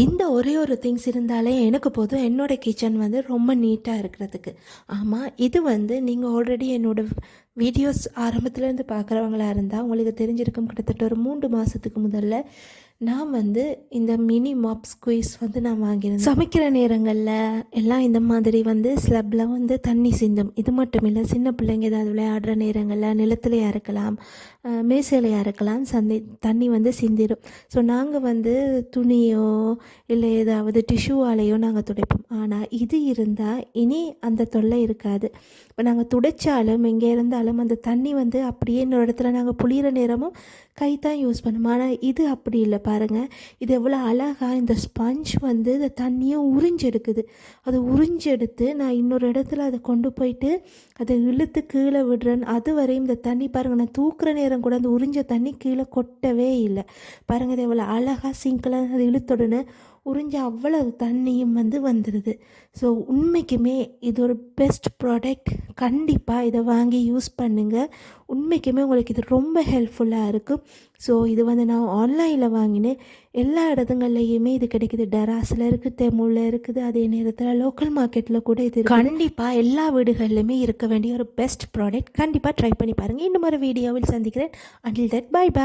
இந்த ஒரே ஒரு திங்ஸ் இருந்தாலே எனக்கு போதும் என்னோடய கிச்சன் வந்து ரொம்ப நீட்டாக இருக்கிறதுக்கு. ஆமாம், இது வந்து நீங்கள் ஆல்ரெடி என்னோடய வீடியோஸ் ஆரம்பத்துலேருந்து பார்க்குறவங்களா இருந்தால் உங்களுக்கு தெரிஞ்சிருக்கும். கிட்டத்தட்ட ஒரு 3 மாதத்துக்கு முதல்ல நான் வந்து இந்த மினி மாப் ஸ்குவீஸ் வந்து நான் வாங்கியிருந்தேன். சமைக்கிற நேரங்களில் எல்லாம் இந்த மாதிரி வந்து ஸ்லப்பில் வந்து தண்ணி சிந்தும். இது மட்டும் இல்லை, சின்ன பிள்ளைங்க ஏதாவது விளையாடுற நேரங்களில் நிலத்துலையாக இருக்கலாம், மேசையிலையாக இருக்கலாம், தண்ணி வந்து சிந்திடும். ஸோ நாங்கள் வந்து துணியோ இல்லை ஏதாவது டிஷ்யூவாலேயோ நாங்கள் துடைப்போம். ஆனால் இது இருந்தால் இனி அந்த தொல்லை இருக்காது. இப்போ நாங்கள் துடைச்சாலும் எங்கே இருந்தாலும் அந்த தண்ணி வந்து அப்படியே இன்னொரு இடத்துல நாங்கள் புளிகிற நேரமும் கை தான் யூஸ் பண்ணுவோம். ஆனால் இது அப்படி இல்லை. பாருங்கள், இது எவ்வளோ அழகாக இந்த ஸ்பஞ்ச் வந்து இந்த தண்ணியை உறிஞ்செடுக்குது. அதை உறிஞ்செடுத்து நான் இன்னொரு இடத்துல அதை கொண்டு போயிட்டு அதை இழுத்து கீழே விடுறேன். அது வரையும் இந்த தண்ணி பாருங்கள், நான் தூக்குற நேரம் கூட அந்த உறிஞ்ச தண்ணி கீழே கொட்டவே இல்லை. பாருங்கள், இது எவ்வளோ அழகாக சிங்கில் அதை இழுத்துடனே உறிஞ்ச அவ்வளவு தண்ணியும் வந்து வந்துடுது. ஸோ உண்மைக்குமே இது ஒரு பெஸ்ட் ப்ராடக்ட். கண்டிப்பாக இதை வாங்கி யூஸ் பண்ணுங்கள். உண்மைக்குமே உங்களுக்கு இது ரொம்ப ஹெல்ப்ஃபுல்லாக இருக்கும். ஸோ இது வந்து நான் ஆன்லைனில் வாங்கினேன். எல்லா இடத்துங்கள்லையுமே இது கிடைக்குது. டெராஸில் இருக்குது, தெமுலில் இருக்குது, அதே நேரத்தில் லோக்கல் மார்க்கெட்டில் கூட இது கண்டிப்பாக எல்லா வீடுகள்லையுமே இருக்க வேண்டிய ஒரு பெஸ்ட் ப்ராடக்ட். கண்டிப்பாக ட்ரை பண்ணி பாருங்கள். இன்னும் ஒரு வீடியோவில் சந்திக்கிறேன். Until that, bye by.